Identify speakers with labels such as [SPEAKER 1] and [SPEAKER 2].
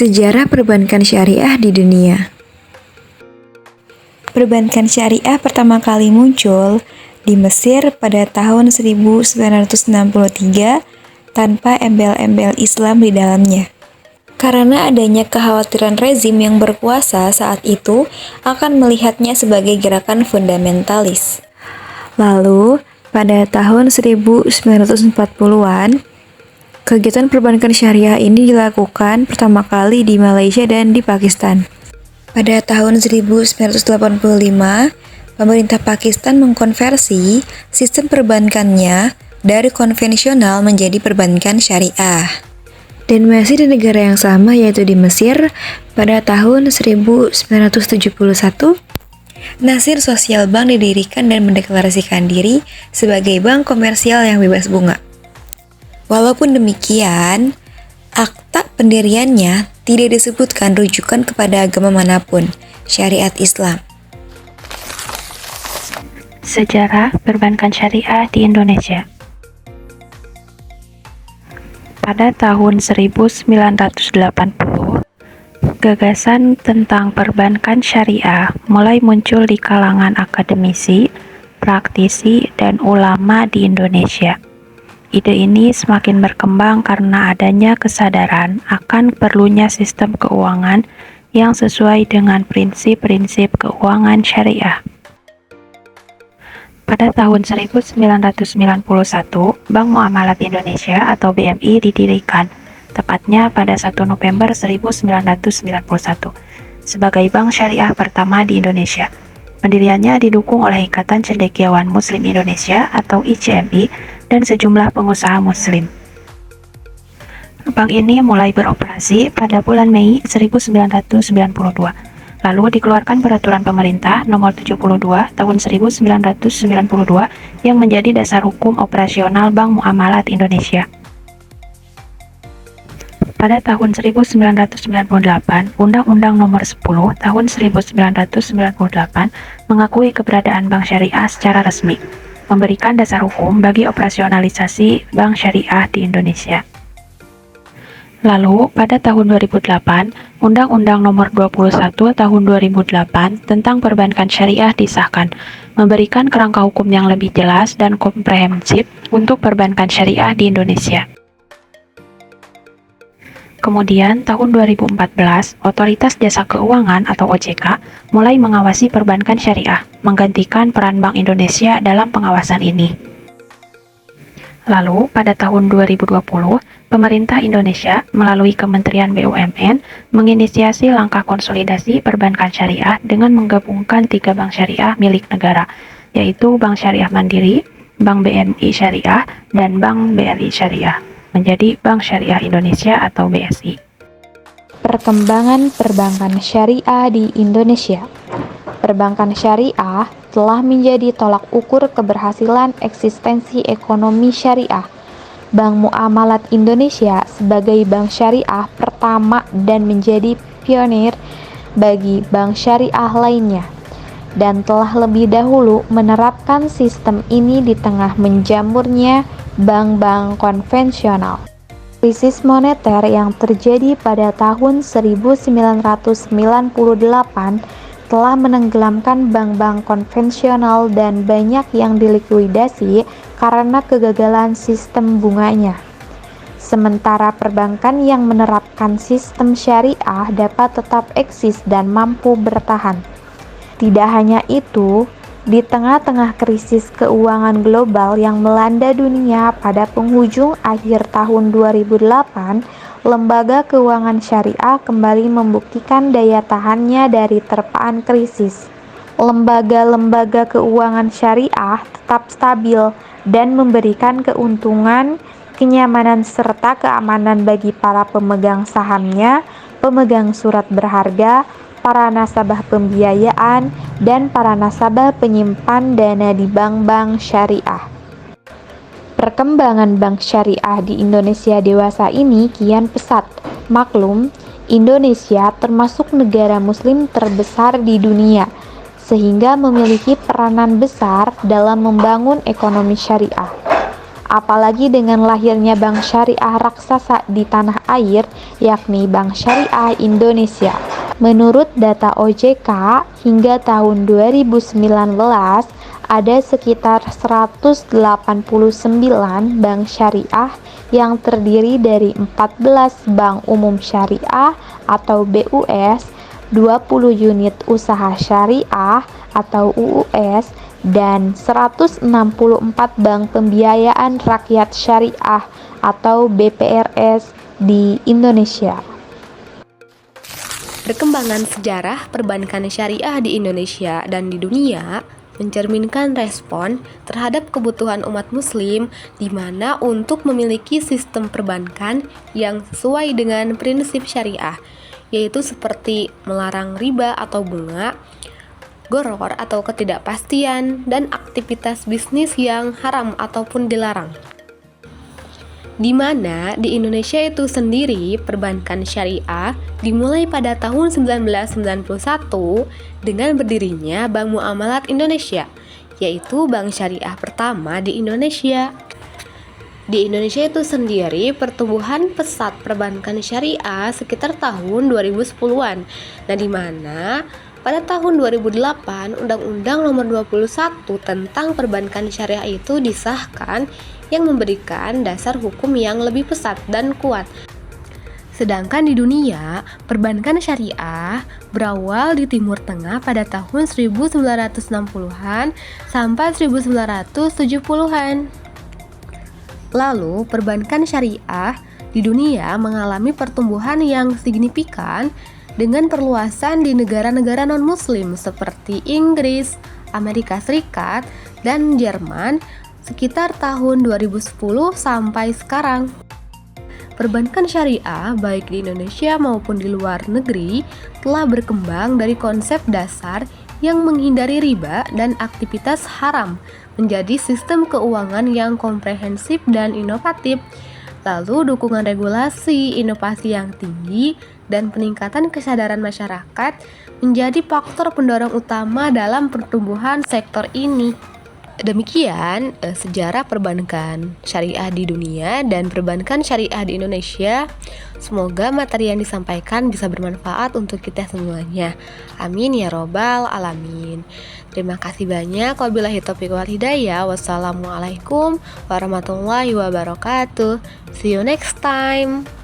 [SPEAKER 1] Sejarah perbankan syariah di dunia. Perbankan syariah pertama kali muncul di Mesir pada tahun 1963 tanpa embel-embel Islam di dalamnya. Karena adanya kekhawatiran rezim yang berkuasa saat itu akan melihatnya sebagai gerakan fundamentalis. Lalu, pada tahun 1940-an, kegiatan perbankan syariah ini dilakukan pertama kali di Malaysia dan di Pakistan. Pada tahun 1985, pemerintah Pakistan mengkonversi sistem perbankannya dari konvensional menjadi perbankan syariah. Dan masih di negara yang sama yaitu di Mesir, pada tahun 1971, Nasir Social Bank didirikan dan mendeklarasikan diri sebagai bank komersial yang bebas bunga. Walaupun demikian, akta pendiriannya tidak disebutkan rujukan kepada agama manapun, syariat Islam.
[SPEAKER 2] Sejarah perbankan syariah di Indonesia. Pada tahun 1980, gagasan tentang perbankan syariah mulai muncul di kalangan akademisi, praktisi, dan ulama di Indonesia. Ide ini semakin berkembang karena adanya kesadaran akan perlunya sistem keuangan yang sesuai dengan prinsip-prinsip keuangan syariah. Pada tahun 1991, Bank Muamalat Indonesia atau BMI didirikan, tepatnya pada 1 November 1991, sebagai bank syariah pertama di Indonesia. Pendiriannya didukung oleh Ikatan Cendekiawan Muslim Indonesia atau ICMI dan sejumlah pengusaha muslim. Bank ini mulai beroperasi pada bulan Mei 1992. Lalu dikeluarkan Peraturan Pemerintah Nomor 72 Tahun 1992 yang menjadi dasar hukum operasional Bank Muamalat Indonesia. Pada tahun 1998, Undang-Undang Nomor 10 Tahun 1998 mengakui keberadaan bank syariah secara resmi, memberikan dasar hukum bagi operasionalisasi bank syariah di Indonesia. Lalu, pada tahun 2008, Undang-Undang Nomor 21 Tahun 2008 tentang Perbankan Syariah disahkan, memberikan kerangka hukum yang lebih jelas dan komprehensif untuk perbankan syariah di Indonesia. Kemudian, tahun 2014, Otoritas Jasa Keuangan atau OJK mulai mengawasi perbankan syariah, menggantikan peran Bank Indonesia dalam pengawasan ini. Lalu, pada tahun 2020, pemerintah Indonesia melalui Kementerian BUMN menginisiasi langkah konsolidasi perbankan syariah dengan menggabungkan 3 bank syariah milik negara, yaitu Bank Syariah Mandiri, Bank BNI Syariah, dan Bank BRI Syariah, menjadi Bank Syariah Indonesia atau BSI.
[SPEAKER 3] Perkembangan perbankan syariah di Indonesia. Perbankan syariah telah menjadi tolak ukur keberhasilan eksistensi ekonomi syariah. Bank Muamalat Indonesia sebagai bank syariah pertama dan menjadi pionir bagi bank syariah lainnya, dan telah lebih dahulu menerapkan sistem ini di tengah menjamurnya bank-bank konvensional. Krisis moneter yang terjadi pada tahun 1998 telah menenggelamkan bank-bank konvensional dan banyak yang dilikuidasi karena kegagalan sistem bunganya. Sementara perbankan yang menerapkan sistem syariah dapat tetap eksis dan mampu bertahan. Tidak hanya itu, di tengah-tengah krisis keuangan global yang melanda dunia pada penghujung akhir tahun 2008, lembaga keuangan syariah kembali membuktikan daya tahannya dari terpaan krisis. Lembaga-lembaga keuangan syariah tetap stabil dan memberikan keuntungan, kenyamanan serta keamanan bagi para pemegang sahamnya, pemegang surat berharga, para nasabah pembiayaan, dan para nasabah penyimpan dana di bank-bank syariah. Perkembangan bank syariah di Indonesia dewasa ini kian pesat. Maklum, Indonesia termasuk negara muslim terbesar di dunia, sehingga memiliki peranan besar dalam membangun ekonomi syariah. apalagi dengan lahirnya bank syariah raksasa di tanah air, yakni Bank Syariah Indonesia. Menurut data OJK, hingga tahun 2019, ada sekitar 189 bank syariah yang terdiri dari 14 bank umum syariah atau BUS, 20 unit usaha syariah atau UUS, dan 164 bank pembiayaan rakyat syariah atau BPRS di Indonesia.
[SPEAKER 4] Perkembangan sejarah perbankan syariah di Indonesia dan di dunia mencerminkan respon terhadap kebutuhan umat muslim di mana untuk memiliki sistem perbankan yang sesuai dengan prinsip syariah, yaitu seperti melarang riba atau bunga, gharar atau ketidakpastian, dan aktivitas bisnis yang haram ataupun dilarang. Di mana di Indonesia itu sendiri perbankan syariah dimulai pada tahun 1991 dengan berdirinya Bank Muamalat Indonesia, yaitu bank syariah pertama di Indonesia. Di Indonesia itu sendiri pertumbuhan pesat perbankan syariah sekitar tahun 2010-an. Nah, di mana pada tahun 2008 Undang-Undang Nomor 21 tentang Perbankan Syariah itu disahkan yang memberikan dasar hukum yang lebih pesat dan kuat. Sedangkan di dunia, perbankan syariah berawal di Timur Tengah pada tahun 1960-an sampai 1970-an. Lalu, perbankan syariah di dunia mengalami pertumbuhan yang signifikan dengan perluasan di negara-negara non-muslim seperti Inggris, Amerika Serikat, dan Jerman sekitar tahun 2010 sampai sekarang. Perbankan syariah baik di Indonesia maupun di luar negeri telah berkembang dari konsep dasar yang menghindari riba dan aktivitas haram menjadi sistem keuangan yang komprehensif dan inovatif. Lalu dukungan regulasi, inovasi yang tinggi, dan peningkatan kesadaran masyarakat menjadi faktor pendorong utama dalam pertumbuhan sektor ini. Demikian sejarah perbankan syariah di dunia dan perbankan syariah di Indonesia. Semoga materi yang disampaikan bisa bermanfaat untuk kita semuanya. Amin ya robbal alamin. Terima kasih banyak. Wabillahi taufiq wal hidayah. Wassalamualaikum warahmatullahi wabarakatuh. See you next time.